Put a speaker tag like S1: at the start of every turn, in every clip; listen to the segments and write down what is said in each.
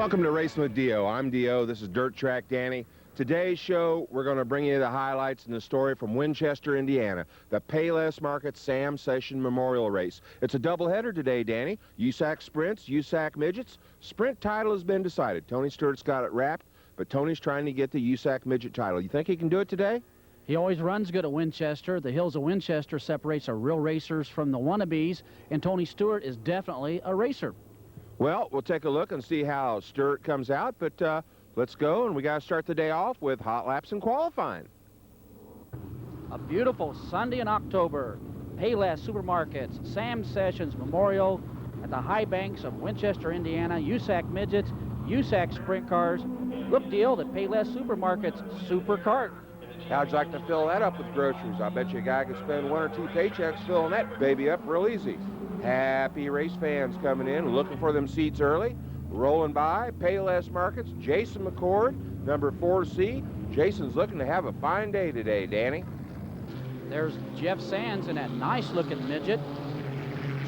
S1: Welcome to Racing with Dio. I'm Dio. This is Dirt Track Danny. Today's show, we're going to bring you the highlights and the story from Winchester, Indiana, the Payless Market Sam Session Memorial Race. It's a doubleheader today, Danny. USAC Sprints, USAC Midgets. Sprint title has been decided. Tony Stewart's got it wrapped, but Tony's trying to get the USAC Midget title. You think he can do it today?
S2: He always runs good at Winchester. The hills of Winchester separates the real racers from the wannabes, and Tony Stewart is definitely a racer.
S1: Well, we'll take a look and see how Stewart comes out, but let's go, and we got to start the day off with hot laps and qualifying.
S2: A beautiful Sunday in October. Payless Supermarkets, Sam Sessions Memorial at the high banks of Winchester, Indiana. USAC Midgets, USAC Sprint Cars. Look, deal, the Payless Supermarkets Super Cart.
S1: How'd you like to fill that up with groceries? I bet you a guy could spend 1 or 2 paychecks filling that baby up real easy. Happy race fans coming in, looking for them seats early. Rolling by, Payless Markets, Jason McCord, number 4C. Jason's looking to have a fine day today, Danny.
S2: There's Jeff Sands in that nice-looking midget.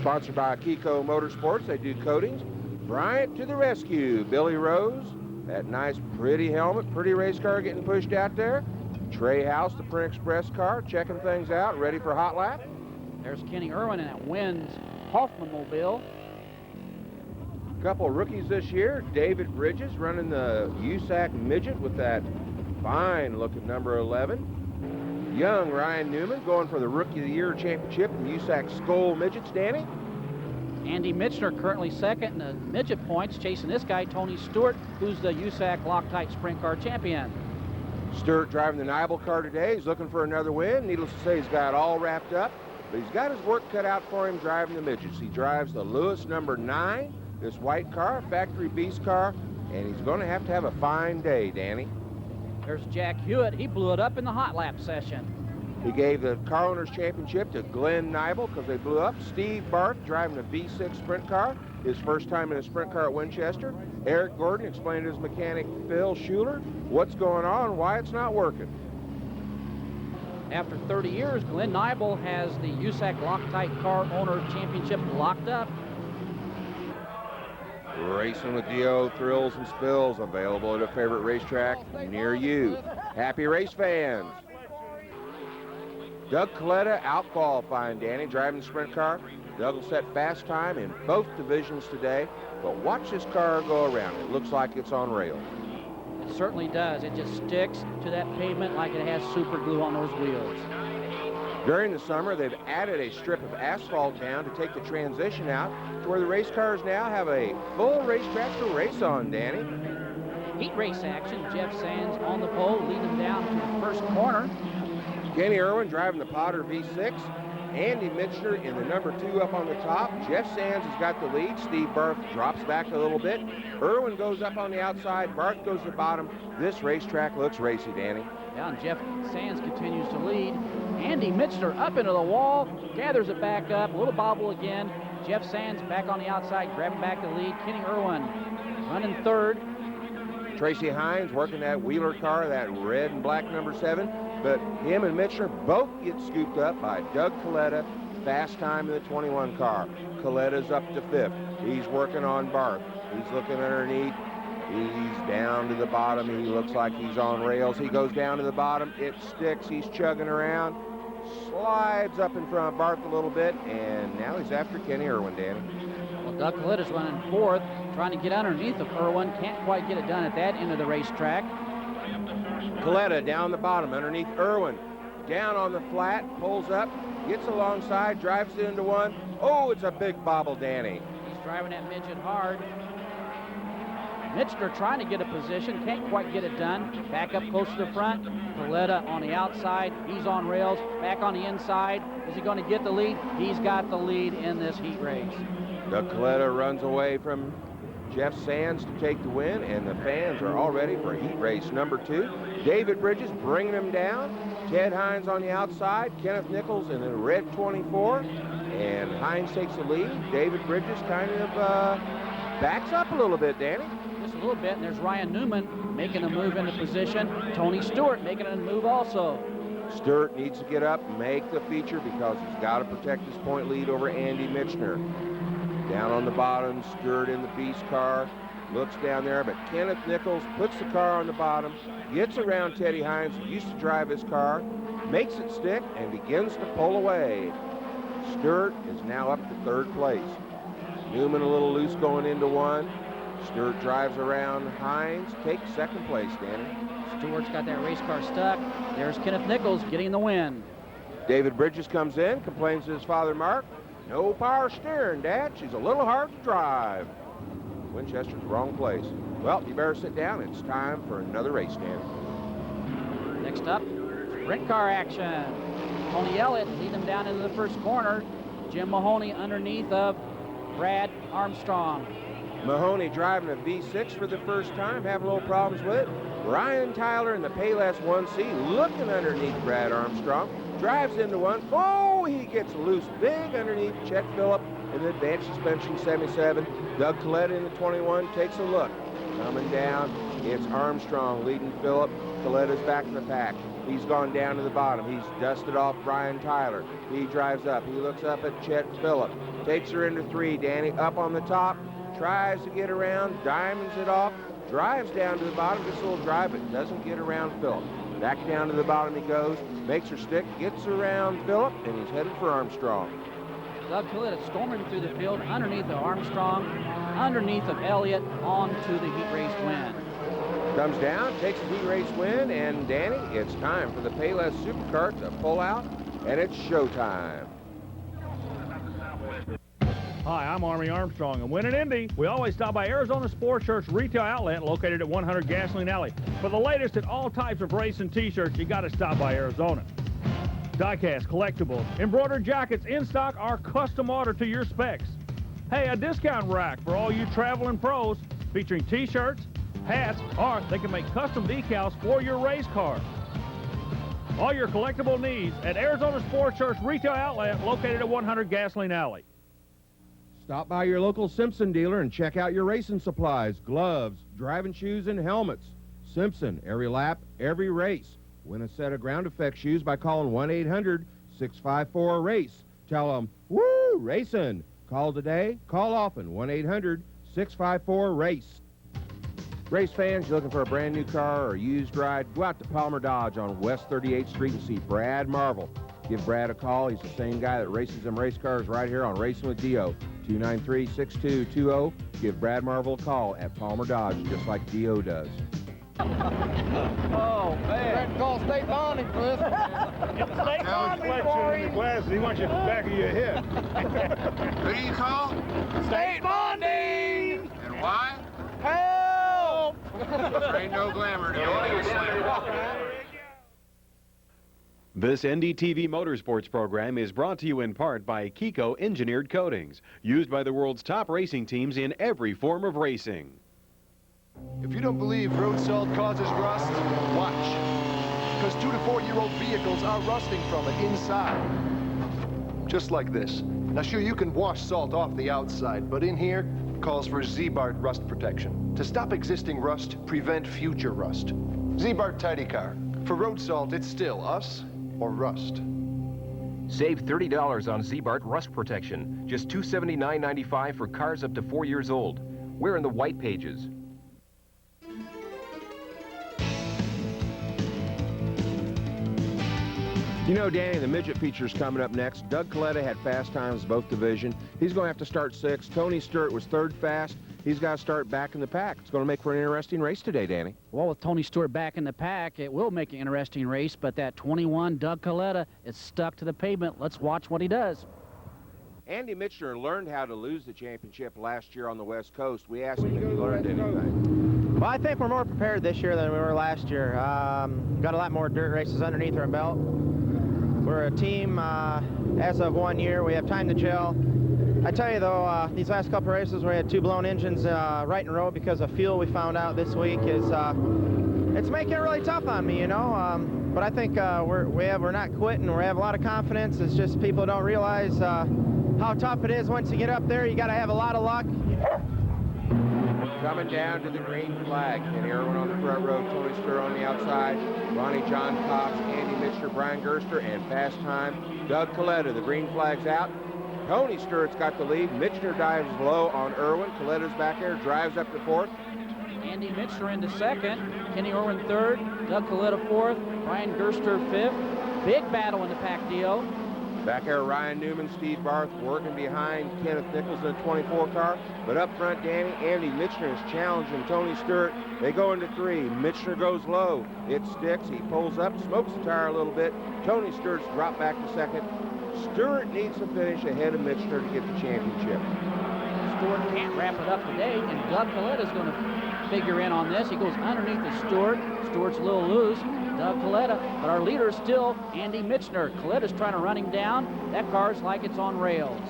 S1: Sponsored by Kiko Motorsports, they do coatings. Bryant to the rescue, Billy Rose. That nice, pretty helmet, pretty race car getting pushed out there. Trey House, the Print Express car, checking things out, ready for hot lap.
S2: There's Kenny Irwin in that Wynn's Hoffman-mobile.
S1: A couple of rookies this year. David Bridges running the USAC Midget with that fine-looking number 11. Young Ryan Newman going for the Rookie of the Year championship in the USAC Skoll Midgets, Danny.
S2: Andy Mitchner currently second in the midget points, chasing this guy, Tony Stewart, who's the USAC Loctite Sprint Car champion.
S1: Stewart driving the Nibel car today. He's looking for another win. Needless to say, he's got it all wrapped up. But he's got his work cut out for him driving the midgets. He drives the Lewis number 9, this white car, factory beast car, and he's going to have a fine day, Danny.
S2: There's Jack Hewitt. He blew it up in the hot lap session.
S1: He gave the Car Owners Championship to Glenn Nibel because they blew up. Steve Barth driving a V6 sprint car, his first time in a sprint car at Winchester. Eric Gordon explained to his mechanic Phil Schuler what's going on and why it's not working.
S2: After 30 years, Glenn Nibel has the USAC Loctite Car Owner Championship locked up.
S1: Racing with Dio, thrills and spills, available at a favorite racetrack near you. Happy race fans. Doug Coletta out qualifying, Danny, driving the sprint car. Doug will set fast time in both divisions today, but watch this car go around. It looks like it's on rails.
S2: It certainly does. It just sticks to that pavement like it has super glue on those wheels.
S1: During the summer, they've added a strip of asphalt down to take the transition out to where the race cars now have a full racetrack to race on, Danny.
S2: Heat race action. Jeff Sands on the pole, leading down to the first corner.
S1: Kenny Irwin driving the Potter V6. Andy Mitchner in the number 2 up on the top. Jeff Sands has got the lead. Steve Barth drops back a little bit. Irwin goes up on the outside. Barth goes to the bottom. This racetrack looks racy, Danny.
S2: Yeah, and Jeff Sands continues to lead. Andy Mitchner up into the wall, gathers it back up, a little bobble again. Jeff Sands back on the outside, grabbing back the lead. Kenny Irwin running third.
S1: Tracy Hines working that Wheeler car, that red and black number 7. But him and Mitchner both get scooped up by Doug Coletta, fast time in the 21 car. Coletta's up to 5th. He's working on Barth. He's looking underneath. He's down to the bottom. He looks like he's on rails. He goes down to the bottom. It sticks. He's chugging around. Slides up in front of Barth a little bit, and now he's after Kenny Irwin, Danny.
S2: Well, Doug Coletta's running 4th, trying to get underneath of Irwin. Can't quite get it done at that end of the racetrack.
S1: Coletta down the bottom underneath Irwin. Down on the flat, pulls up, gets alongside, drives it into one. Oh, it's a big bobble, Danny.
S2: He's driving that midget hard. Mitchner trying to get a position, can't quite get it done. Back up close to the front. Coletta on the outside, he's on rails, back on the inside. Is he going to get the lead? He's got the lead in this heat race.
S1: Doug Coletta runs away from Jeff Sands to take the win, and the fans are all ready for heat race number 2. David Bridges bringing him down. Ted Hines on the outside. Kenneth Nichols in the red 24. And Hines takes the lead. David Bridges kind of backs up a little bit, Danny.
S2: Just a little bit, and there's Ryan Newman making a move into position. Tony Stewart making a move also.
S1: Stewart needs to get up, make the feature, because he's got to protect his point lead over Andy Mitchner. Down on the bottom, Stewart in the beast car. looks down there, but Kenneth Nichols puts the car on the bottom, gets around Teddy Hines, who used to drive his car, makes it stick, and begins to pull away. Stewart is now up to third place. Newman a little loose going into one. Stewart drives around Hines, takes second place, Danny.
S2: Stewart's got that race car stuck. There's Kenneth Nichols getting the win.
S1: David Bridges comes in, complains to his father, Mark. No power steering, Dad. She's a little hard to drive. Winchester's wrong place. Well, you better sit down. It's time for another race, Danny.
S2: Next up, sprint car action. Tony Elliott leading them down into the first corner. Jim Mahoney underneath of Brad Armstrong.
S1: Mahoney driving a V6 for the first time, having a little problems with it. Ryan Tyler in the Payless 1C looking underneath Brad Armstrong. Drives into one. Oh, he gets loose big underneath Chet Phillip in the advanced suspension 77. Doug Coletta in the 21 takes a look. Coming down, it's Armstrong leading Phillip. Coletta's back in the pack. He's gone down to the bottom. He's dusted off Brian Tyler. He drives up. He looks up at Chet Phillip. Takes her into 3. Danny up on the top. Tries to get around. Diamonds it off. Drives down to the bottom. Gets a little drive, but doesn't get around Phillip. Back down to the bottom he goes. Makes her stick. Gets around Phillip, and he's headed for Armstrong.
S2: Doug Coletta storming through the field underneath of Armstrong, underneath of Elliott, onto the heat race win.
S1: Comes down, takes the heat race win, and Danny, it's time for the Payless Supercar to pull out, and it's showtime.
S3: Hi, I'm Army Armstrong, and when in Indy, we always stop by Arizona Sports Shirts retail outlet located at 100 Gasoline Alley. For the latest in all types of racing t-shirts, you got to stop by Arizona. Diecast, collectibles, embroidered jackets in stock are custom ordered to your specs. Hey, a discount rack for all you traveling pros featuring t-shirts, hats, or they can make custom decals for your race car. All your collectible needs at Arizona Sports Shirts retail outlet located at 100 Gasoline Alley.
S1: Stop by your local Simpson dealer and check out your racing supplies, gloves, driving shoes, and helmets. Simpson, every lap, every race. Win a set of ground effect shoes by calling 1-800-654-RACE. Tell them, woo, racing. Call today, call often, 1-800-654-RACE. Race fans, you're looking for a brand new car or a used ride, go out to Palmer Dodge on West 38th Street and see Brad Marvel. Give Brad a call. He's the same guy that races them race cars right here on Racing with Dio. 293-6220. Give Brad Marvel a call at Palmer Dodge, just like Dio does.
S4: Oh, man. Call state bonding for this.
S3: Get the state bonding for him.
S5: Glasses, he wants you at the back of your head.
S6: Who do you call?
S4: State bonding!
S6: And why?
S4: Help!
S6: There ain't no glamour to it.
S7: This NDTV Motorsports program is brought to you in part by Kiko Engineered Coatings, used by the world's top racing teams in every form of racing.
S8: If you don't believe road salt causes rust, watch. Because 2 to 4-year-old vehicles are rusting from it inside. Just like this. Now sure, you can wash salt off the outside, but in here calls for Z-Bart rust protection. To stop existing rust, prevent future rust. Z-Bart Tidy Car. For road salt, it's still us or rust.
S9: Save $30 on Z-Bart rust protection. Just $279.95 for cars up to 4 years old. We're in the white pages.
S1: You know, Danny, the midget feature's coming up next. Doug Coletta had fast times both division. He's going to have to start 6th. Tony Stewart was 3rd fast. He's got to start back in the pack. It's going to make for an interesting race today, Danny.
S2: Well, with Tony Stewart back in the pack, it will make an interesting race, but that 21 Doug Coletta is stuck to the pavement. Let's watch what he does.
S1: Andy Mitchner learned how to lose the championship last year on the West Coast. We asked him if he learned anything.
S10: Well, I think we're more prepared this year than we were last year. Got a lot more dirt races underneath our belt. We're a team as of 1 year. We have time to gel. I tell you, though, these last couple of races, we had 2 blown engines right in a row because of fuel we found out this week. It's making it really tough on me, you know. But I think we're not quitting. We have a lot of confidence. It's just people don't realize how tough it is once you get up there. You got to have a lot of luck.
S1: Coming down to the green flag. Kenny Irwin on the front row, Tony Stewart on the outside, Ronnie John Cox, Andy Mitchner, Brian Gerster, and fast time Doug Coletta. The green flag's out. Tony Stewart's got the lead. Mitchner dives low on Irwin. Coletta's back there, drives up to fourth.
S2: Andy Mitchner into second. Kenny Irwin third. Doug Coletta fourth. Ryan Gerster fifth. Big battle in the pack deal.
S1: Back there, Ryan Newman, Steve Barth working behind Kenneth Nichols in the 24 car. But up front, Danny, Andy Mitchner is challenging Tony Stewart. They go into three. Mitchner goes low. It sticks. He pulls up, smokes the tire a little bit. Tony Stewart's dropped back to second. Stewart needs to finish ahead of Mitchner to get the championship.
S2: Stewart can't wrap it up today, and Doug Coletta's going to figure in on this. He goes underneath the Stewart. Stewart's a little loose. Doug Coletta, but our leader is still Andy Mitchner. Coletta's trying to run him down. That car's like it's on rails.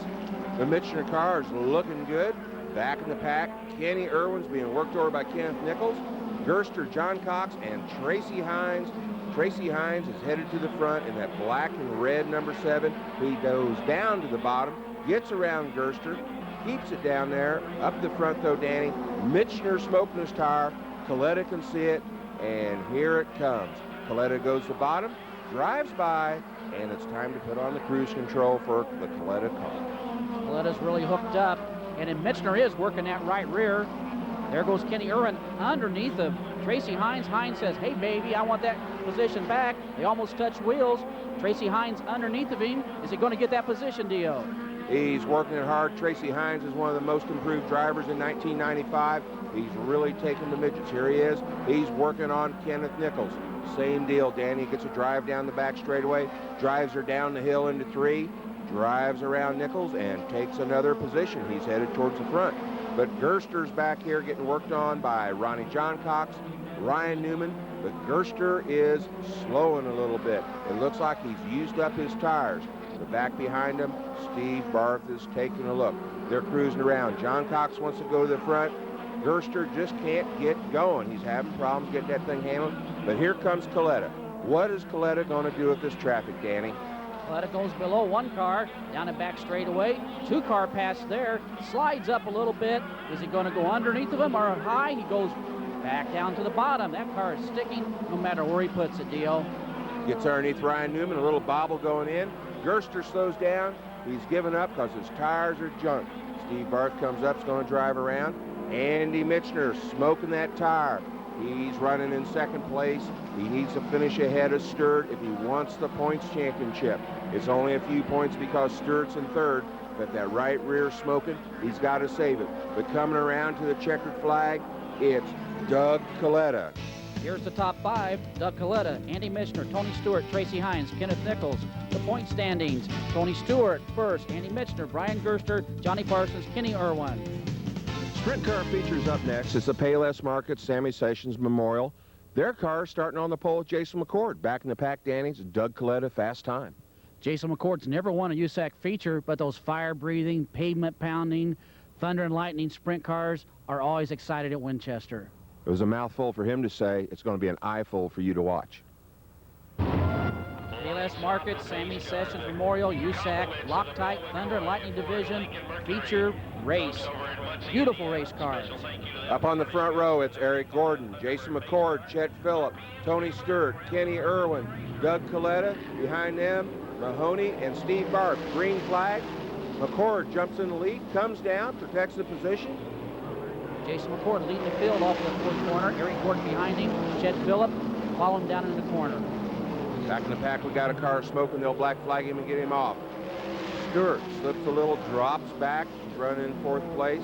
S1: The Mitchner car is looking good. Back in the pack, Kenny Irwin's being worked over by Kenneth Nichols. Gerster, John Cox, and Tracy Hines. Tracy Hines is headed to the front in that black and red number 7. He goes down to the bottom, gets around Gerster, keeps it down there. Up the front, though, Danny, Mitchner smoking his tire. Coletta can see it, and here it comes. Coletta goes to the bottom, drives by, and it's time to put on the cruise control for the Coletta car.
S2: Coletta's really hooked up, and then Mitchner is working that right rear. There goes Kenny Irwin underneath of Tracy Hines. Hines says, hey, baby, I want that position back. They almost touch wheels. Tracy Hines underneath of him. Is he going to get that position, Dio?
S1: He's working it hard. Tracy Hines is one of the most improved drivers in 1995. He's really taken the midgets. Here he is. He's working on Kenneth Nichols. Same deal. Danny gets a drive down the back straightaway, drives her down the hill into 3, drives around Nichols, and takes another position. He's headed towards the front. But Gerster's back here getting worked on by Ronnie John Cox, Ryan Newman, but Gerster is slowing a little bit. It looks like he's used up his tires. The back behind him, Steve Barth is taking a look. They're cruising around. John Cox wants to go to the front. Gerster just can't get going. He's having problems getting that thing handled. But here comes Coletta. What is Coletta going to do with this traffic, Danny?
S2: Coletta goes below one car, down and back straightaway. 2-car pass there, slides up a little bit. Is he going to go underneath of him or high? He goes back down to the bottom. That car is sticking no matter where he puts it, Dio.
S1: Gets underneath Ryan Newman, a little bobble going in. Gerster slows down. He's given up because his tires are junk. Steve Barth comes up, is going to drive around. Andy Mitchner smoking that tire. He's running in second place. He needs to finish ahead of Stewart if he wants the points championship. It's only a few points because Stewart's in third, but that right rear smoking, he's got to save it. But coming around to the checkered flag, it's Doug Coletta.
S2: Here's the top 5. Doug Coletta, Andy Mitchner, Tony Stewart, Tracy Hines, Kenneth Nichols. The point standings, Tony Stewart first, Andy Mitchner, Brian Gerster, Johnny Parsons, Kenny Irwin.
S1: Sprint car features up next. It's the Payless Market Sammy Sessions Memorial. Their car starting on the pole with Jason McCord. Back in the pack, Danny's Doug Coletta, fast time.
S2: Jason McCord's never won a USAC feature, but those fire-breathing, pavement-pounding, thunder and lightning sprint cars are always excited at Winchester.
S1: It was a mouthful for him to say. It's going to be an eyeful for you to watch.
S2: Payless Market, Sammy Sessions Memorial, USAC, Loctite, Thunder and Lightning Division, feature race. Beautiful race cars.
S1: Up on the front row, it's Eric Gordon, Jason McCord, Chet Phillip, Tony Stewart, Kenny Irwin, Doug Coletta. Behind them, Mahoney and Steve Barth. Green flag. McCord jumps in the lead, comes down, protects the position.
S2: Jason McCord leading the field off the fourth corner. Eric Gordon behind him. Chet Phillip following down in the corner.
S1: Back in the pack, we got a car smoking. They'll black flag him and get him off. Stewart slips a little, drops back. He's running in fourth place.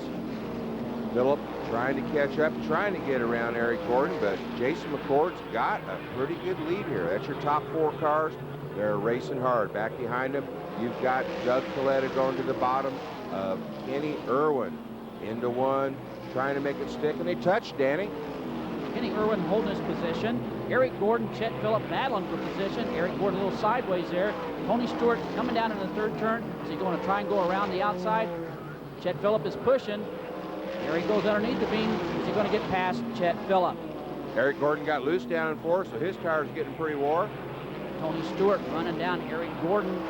S1: Phillip trying to catch up, trying to get around Eric Gordon, but Jason McCord's got a pretty good lead here. That's your top 4 cars. They're racing hard. Back behind them, you've got Doug Coletta going to the bottom of Kenny Irwin into 1, trying to make it stick, and they touch, Danny.
S2: Kenny Irwin holding his position. Eric Gordon, Chet Phillip battling for position. Eric Gordon a little sideways there. Tony Stewart coming down in the third turn. Is he going to try and go around the outside? Chet Phillip is pushing. There he goes underneath the beam. Is he going to get past Chet Phillip?
S1: Eric Gordon got loose down in 4, so his tire's getting pretty wore.
S2: Tony Stewart running down Eric Gordon,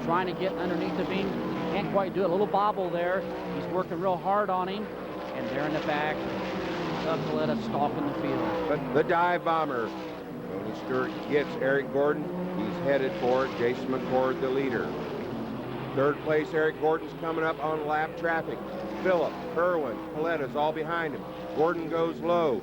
S2: trying to get underneath the beam. Can't quite do it. A little bobble there. He's working real hard on him. And there in the back, Doug Coletta stalking the field.
S1: But the dive bomber. Tony Stewart gets Eric Gordon. He's headed for it. Jason McCord, the leader. Third place, Eric Gordon's coming up on lap traffic. Phillip, Irwin, Coletta's all behind him. Gordon goes low.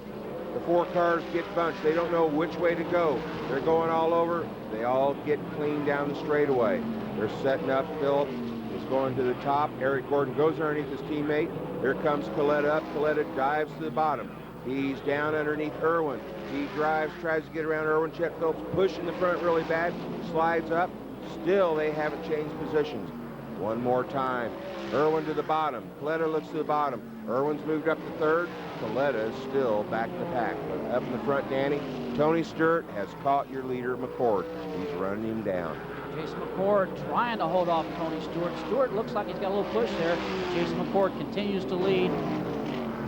S1: The 4 cars get bunched. They don't know which way to go. They're going all over. They all get clean down the straightaway. They're setting up. Phillip is going to the top. Eric Gordon goes underneath his teammate. Here comes Coletta up. Coletta dives to the bottom. He's down underneath Irwin. He drives, tries to get around Irwin. Chet Phillips pushing the front really bad. Slides up. Still, they haven't changed positions. One more time. Irwin to the bottom. Coletta looks to the bottom. Irwin's moved up to third. Coletta is still back in the pack. But up in the front, Danny, Tony Stewart has caught your leader, McCord. He's running him down.
S2: Jason McCord trying to hold off Tony Stewart. Stewart looks like he's got a little push there. Jason McCord continues to lead.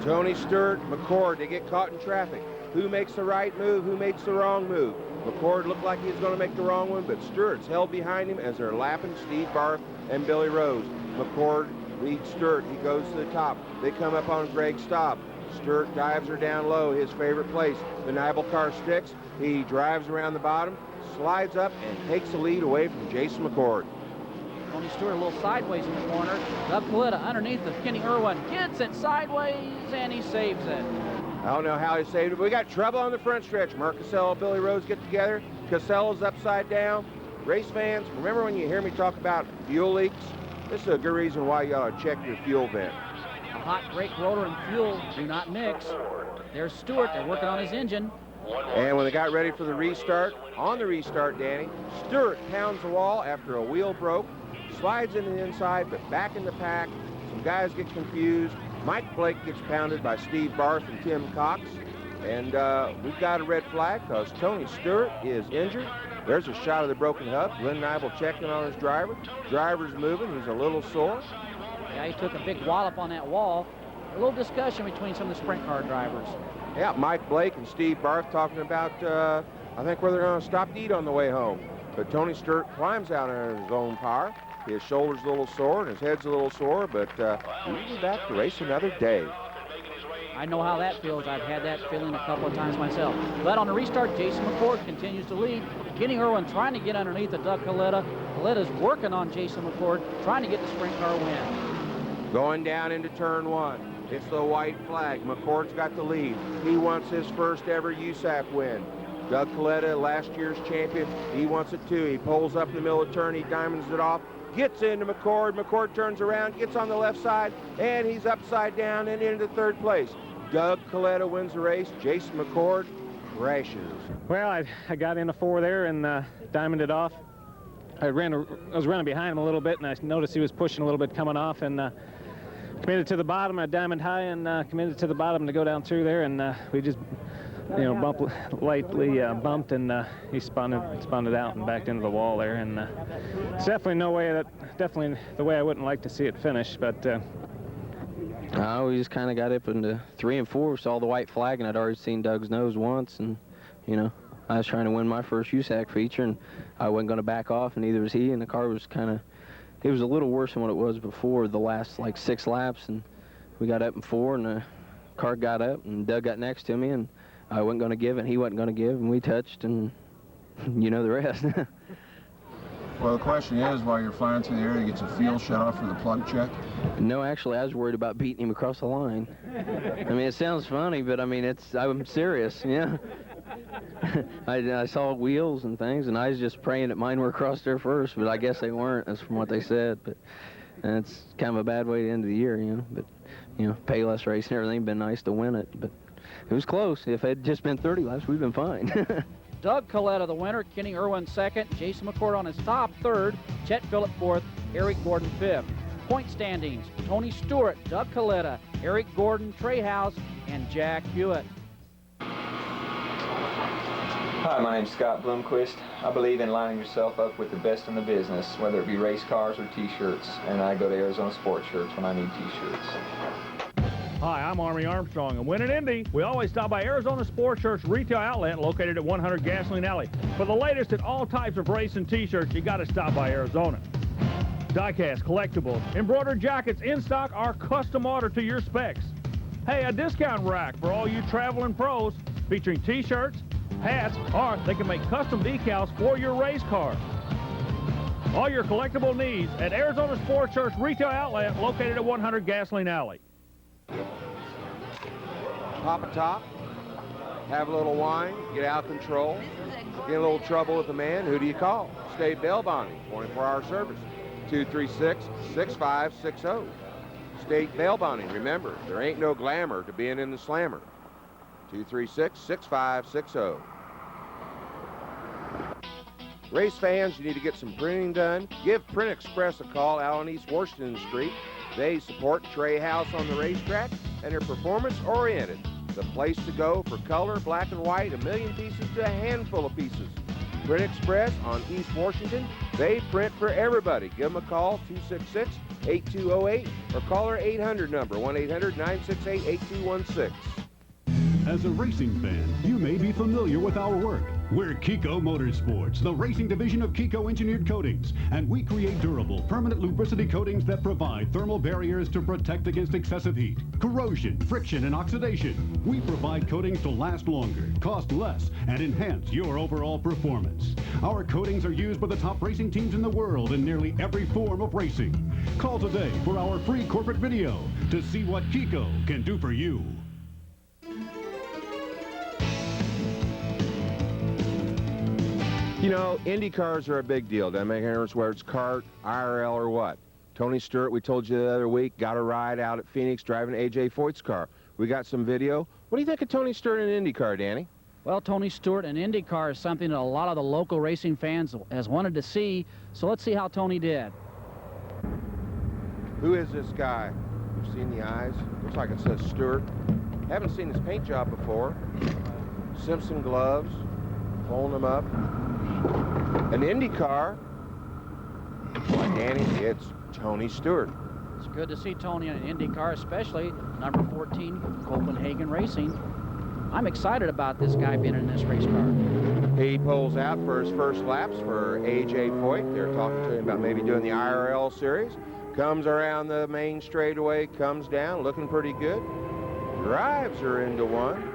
S1: Tony Stewart, McCord, they get caught in traffic. Who makes the right move? Who makes the wrong move? McCord looked like he was going to make the wrong one, but Stewart's held behind him as they're lapping Steve Barth and Billy Rose. McCord leads Stewart. He goes to the top. They come up on Greg Staub. Stewart dives her down low, his favorite place. The Nibel car sticks. He drives around the bottom, slides up, and takes the lead away from Jason McCord.
S2: Tony Stewart a little sideways in the corner. Doug Coletta underneath of Kenny Irwin. Gets it sideways, and he saves it.
S1: I don't know how he saved it, but we got trouble on the front stretch. Mark Casello, Billy Rose get together. Casello's upside down. Race fans, remember when you hear me talk about fuel leaks? This is a good reason why you ought to check your fuel vent.
S2: A hot brake rotor and fuel do not mix. There's Stewart. They're working on his engine.
S1: And when they got ready for the restart, on the restart, Danny, Stewart pounds the wall after a wheel broke, slides into the inside, but back in the pack. Some guys get confused. Mike Blake gets pounded by Steve Barth and Tim Cox. And we've got a red flag because Tony Stewart is injured. There's a shot of the broken hub. Glenn Nibel checking on his driver. Driver's moving. He's a little sore.
S2: Yeah, he took a big wallop on that wall. A little discussion between some of the sprint car drivers.
S1: Yeah, Mike Blake and Steve Barth talking about, I think, where they're going to stop to eat on the way home. But Tony Stewart climbs out in his own power. His shoulder's a little sore and his head's a little sore, but he'll be back to race another day.
S2: I know how that feels. I've had that feeling a couple of times myself. But on the restart, Jason McCord continues to lead. Kenny Irwin trying to get underneath of Doug Coletta. Coletta's working on Jason McCord, trying to get the sprint car win.
S1: Going down into turn one. It's the white flag. McCord's got the lead. He wants his first ever USAC win. Doug Coletta, last year's champion, he wants it too. He pulls up in the middle of the turn. He diamonds it off. Gets into McCord. McCord turns around, gets on the left side, and he's upside down and into third place. Doug Coletta wins the race. Jason McCord crashes.
S11: Well, I got in a 4 there and diamonded it off. I was running behind him a little bit, and I noticed he was pushing a little bit coming off, and committed to the bottom. I diamond high and committed to the bottom to go down through there, and we just, lightly bumped, and he spun it out and backed into the wall there. And it's definitely definitely the way I wouldn't like to see it finish, but.
S12: We just kind of got up into 3 and 4, saw the white flag, and I'd already seen Doug's nose once, and, I was trying to win my first USAC feature, and I wasn't going to back off, and neither was he, and the car was it was a little worse than what it was before the last, 6 laps, and we got up in 4, and the car got up, and Doug got next to me, and I wasn't going to give, and he wasn't going to give, and we touched, and you know the rest.
S13: Well, the question is, while you're flying through the air, he gets a fuel shut off for the plug check?
S12: No, actually, I was worried about beating him across the line. I mean, it sounds funny, but I mean, I'm serious, yeah. I saw wheels and things, and I was just praying that mine were across there first, but I guess they weren't. That's from what they said. But it's kind of a bad way to end the year, But, Payless race and everything, been nice to win it, but it was close. If it had just been 30 laps, we'd been fine.
S2: Doug Coletta the winner, Kenny Irwin second, Jason McCord on his top third, Chet Phillip fourth, Eric Gordon fifth. Point standings, Tony Stewart, Doug Coletta, Eric Gordon, Trey House, and Jack Hewitt.
S14: Hi, my name's Scott Bloomquist. I believe in lining yourself up with the best in the business, whether it be race cars or t-shirts, and I go to Arizona Sports Shirts when I need t-shirts.
S3: Hi, I'm Army Armstrong, and when in Indy, we always stop by Arizona Sports Shirts retail outlet located at 100 Gasoline Alley. For the latest in all types of racing t-shirts, you got to stop by Arizona. Diecast, collectibles, embroidered jackets in stock are custom ordered to your specs. Hey, a discount rack for all you traveling pros featuring t-shirts, hats, or they can make custom decals for your race car. All your collectible needs at Arizona Sports Church Retail Outlet located at 100 Gasoline Alley.
S1: Pop a top, have a little wine, get out of control, get in a little trouble with the man, who do you call? State Bail Bonding, 24-hour service, 236-6560. State Bail Bonding, remember, there ain't no glamour to being in the slammer. 236-6560. Race fans, you need to get some printing done. Give Print Express a call out on East Washington Street. They support Trey House on the racetrack, and they're performance-oriented. The place to go for color, black and white, 1 million pieces to a handful of pieces. Print Express on East Washington. They print for everybody. Give them a call, 266-8208, or call our 800 number, 1-800-968-8216.
S15: As a racing fan, you may be familiar with our work. We're Kiko Motorsports, the racing division of Kiko Engineered Coatings, and we create durable, permanent lubricity coatings that provide thermal barriers to protect against excessive heat, corrosion, friction, and oxidation. We provide coatings to last longer, cost less, and enhance your overall performance. Our coatings are used by the top racing teams in the world in nearly every form of racing. Call today for our free corporate video to see what Kiko can do for you.
S1: You know, Indy cars are a big deal. Doesn't make any difference whether it's kart, IRL, or what. Tony Stewart, we told you the other week, got a ride out at Phoenix driving A.J. Foyt's car. We got some video. What do you think of Tony Stewart in an Indy car, Danny?
S2: Well, Tony Stewart in IndyCar is something that a lot of the local racing fans has wanted to see, so let's see how Tony did.
S1: Who is this guy? You've seen the eyes. Looks like it says Stewart. Haven't seen his paint job before. Simpson gloves, pulling them up. An Indy car. Well, Danny, it's Tony Stewart.
S2: It's good to see Tony in an Indy car, especially number 14, Copenhagen Racing. I'm excited about this guy being in this race car.
S1: He pulls out for his first laps for A.J. Foyt. They're talking to him about maybe doing the IRL series. Comes around the main straightaway, comes down, looking pretty good. Drives her into one.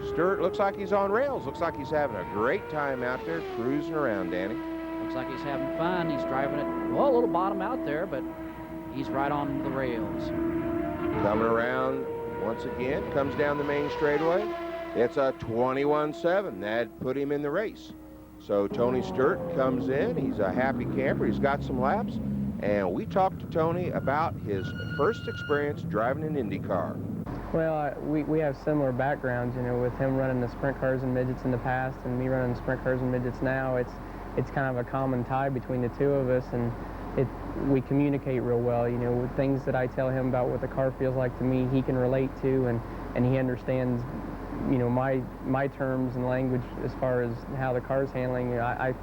S1: Stewart looks like he's on rails. Looks like he's having a great time out there cruising around, Danny.
S2: Looks like he's having fun. He's driving it, well, a little bottom out there, but he's right on the rails.
S1: Coming around once again, comes down the main straightaway. It's a 21.7. That put him in the race. So Tony Stewart comes in. He's a happy camper. He's got some laps. And we talked to Tony about his first experience driving an Indy car.
S16: Well, we have similar backgrounds, you know, with him running the sprint cars and midgets in the past and me running the sprint cars and midgets now. It's kind of a common tie between the two of us, and we communicate real well, you know, with things that I tell him about what the car feels like to me, he can relate to, and he understands, you know, my terms and language as far as how the car's handling. You know,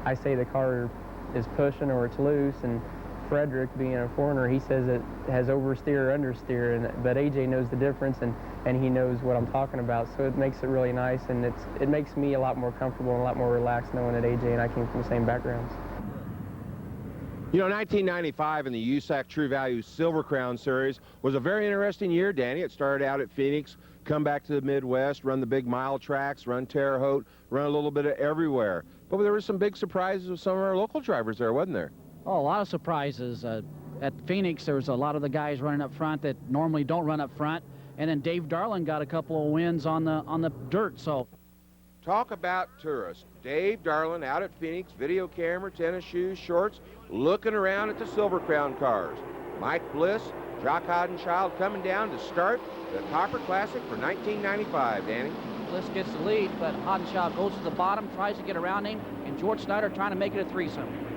S16: I say the car is pushing or it's loose, and Frederick, being a foreigner, he says it has oversteer or understeer, but AJ knows the difference, and he knows what I'm talking about, so it makes it really nice, and it makes me a lot more comfortable and a lot more relaxed knowing that AJ and I came from the same backgrounds.
S1: You know, 1995 in the USAC True Value Silver Crown Series was a very interesting year, Danny. It started out at Phoenix, come back to the Midwest, run the big mile tracks, run Terre Haute, run a little bit of everywhere. But there were some big surprises with some of our local drivers there, wasn't there?
S2: Oh, a lot of surprises. At Phoenix, there was a lot of the guys running up front that normally don't run up front, and then Dave Darland got a couple of wins on the dirt. So,
S1: talk about tourists. Dave Darland out at Phoenix, video camera, tennis shoes, shorts, looking around at the Silver Crown cars. Mike Bliss, Jock Hodenschild coming down to start the Copper Classic for 1995. Danny.
S2: Bliss gets the lead, but Hodenschild goes to the bottom, tries to get around him, and George Snyder trying to make it a threesome.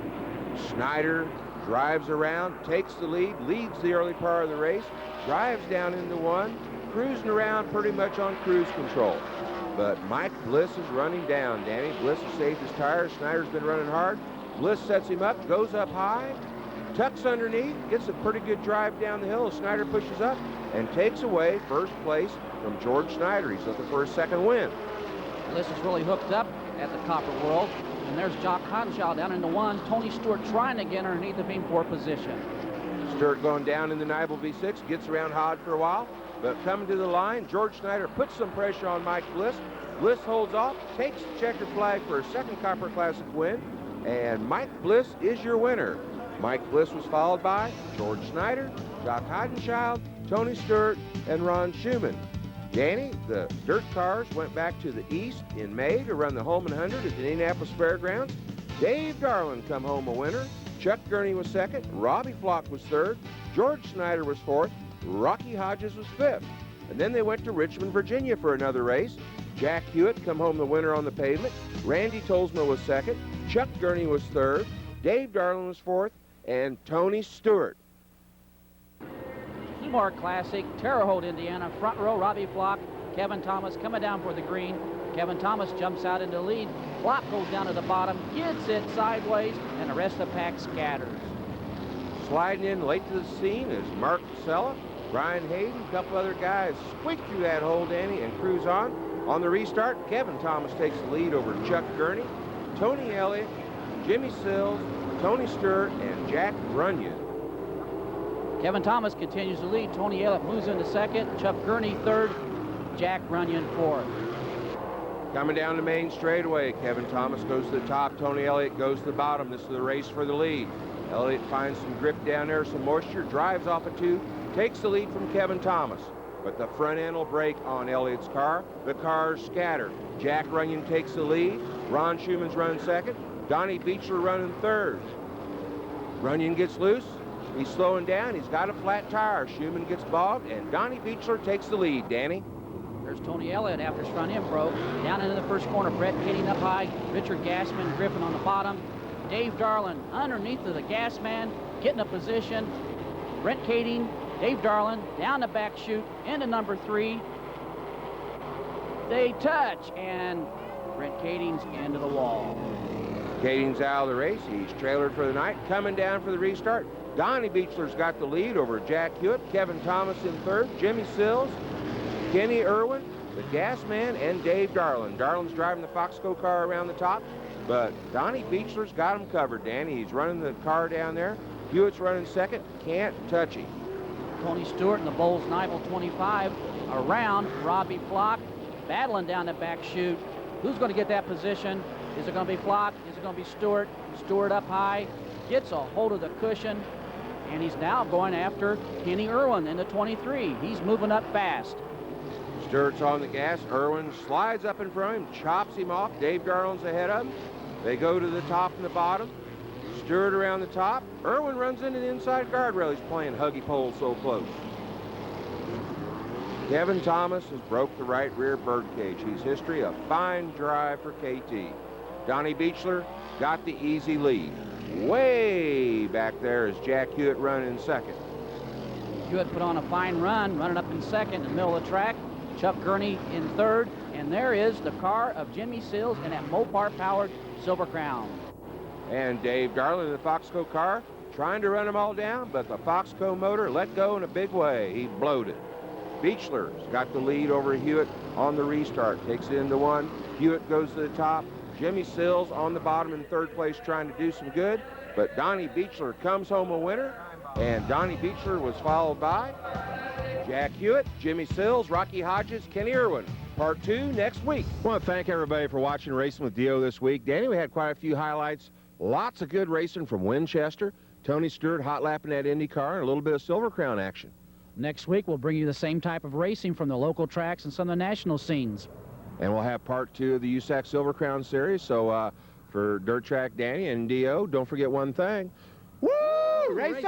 S1: Snyder drives around, takes the lead, leads the early part of the race, drives down into one, cruising around pretty much on cruise control. But Mike Bliss is running down, Danny. Bliss has saved his tires. Snyder's been running hard. Bliss sets him up, goes up high, tucks underneath, gets a pretty good drive down the hill as Snyder pushes up and takes away first place from George Snyder. He's looking for his second win.
S2: Bliss is really hooked up at the Copper World. And there's Jock Hodenschild down into one. Tony Stewart trying to get underneath the beam for position.
S1: Stewart going down in the Nibel V6, gets around Hod for a while, but coming to the line, George Snyder puts some pressure on Mike Bliss. Bliss holds off, takes the checkered flag for a second Copper Classic win. and Mike Bliss is your winner. Mike Bliss was followed by George Snyder, Jock Heidenchild, Tony Stewart, and Ron Schumann. Danny, the dirt cars went back to the east in May to run the Holman 100 at the Indianapolis Fairgrounds. Dave Darlin come home a winner. Chuck Gurney was second. Robbie Flock was third. George Snyder was fourth. Rocky Hodges was fifth. And then they went to Richmond, Virginia for another race. Jack Hewitt come home the winner on the pavement. Randy Tolsma was second. Chuck Gurney was third. Dave Darlin was fourth. And Tony Stewart.
S2: Keymore Classic, Terre Haute, Indiana. Front row, Robbie Flock, Kevin Thomas coming down for the green. Kevin Thomas jumps out into the lead. Flock goes down to the bottom, gets it sideways, and the rest of the pack scatters.
S1: Sliding in late to the scene is Mark Casella, Brian Hayden, a couple other guys squeak through that hole, Danny, and cruise on. On the restart, Kevin Thomas takes the lead over Chuck Gurney, Tony Elliott, Jimmy Sills, Tony Stewart, and Jack Runyon.
S2: Kevin Thomas continues to lead. Tony Elliott moves into second. Chuck Gurney third. Jack Runyon fourth.
S1: Coming down the main straightaway, Kevin Thomas goes to the top. Tony Elliott goes to the bottom. This is the race for the lead. Elliott finds some grip down there, some moisture, drives off a two, takes the lead from Kevin Thomas. But the front end will break on Elliott's car. The cars scatter. Jack Runyon takes the lead. Ron Schumann's running second. Donnie Beechler running third. Runyon gets loose. He's slowing down. He's got a flat tire. Schumann gets bogged, and Donnie Beechler takes the lead. Danny?
S2: There's Tony Elliott after his front end broke. Down into the first corner, Brett Kading up high. Richard Gassman gripping on the bottom. Dave Darlin underneath of the Gassman, getting a position. Brent Kading, Dave Darlin, down the back chute, into number 3. They touch, and Brent Kading's into the wall.
S1: Kading's out of the race. He's trailered for the night. Coming down for the restart. Donnie Beechler's got the lead over Jack Hewitt, Kevin Thomas in third, Jimmy Sills, Kenny Irwin, the Gas Man, and Dave Darlin. Darlin's driving the Foxco car around the top, but Donnie Beechler's got him covered, Danny. He's running the car down there. Hewitt's running second. Can't touch him.
S2: Tony Stewart and the Bowles-Nivell 25 around Robbie Flock, battling down the back chute. Who's going to get that position? Is it going to be Flock? Is it going to be Stewart? Stewart up high, gets a hold of the cushion, and he's now going after Kenny Irwin in the 23. He's moving up fast.
S1: Stewart's on the gas. Irwin slides up in front of him, chops him off. Dave Darlin's ahead of him. They go to the top and the bottom. Stewart around the top. Irwin runs into the inside guardrail. He's playing huggy pole so close. Kevin Thomas has broke the right rear birdcage. He's history, a fine drive for KT. Donnie Beechler got the easy lead. Way back there is Jack Hewitt running in second.
S2: Hewitt put on a fine run, running up in second in the middle of the track. Chuck Gurney in third, and there is the car of Jimmy Sills in that Mopar-powered Silver Crown.
S1: And Dave Darlin in the Foxco car trying to run them all down, but the Foxco motor let go in a big way. He blowed it. Beechler's got the lead over Hewitt on the restart. Takes it into one. Hewitt goes to the top. Jimmy Sills on the bottom in third place trying to do some good, but Donnie Beechler comes home a winner, and Donnie Beechler was followed by Jack Hewitt, Jimmy Sills, Rocky Hodges, Kenny Irwin. Part 2 next week. I want to thank everybody for watching Racing with Dio this week. Danny, we had quite a few highlights. Lots of good racing from Winchester. Tony Stewart hot lapping that IndyCar, and a little bit of Silver Crown action.
S2: Next week, we'll bring you the same type of racing from the local tracks and some of the national scenes.
S1: And we'll have part 2 of the USAC Silver Crown Series. So for Dirt Track Danny and Dio, don't forget one thing. Woo! Racing!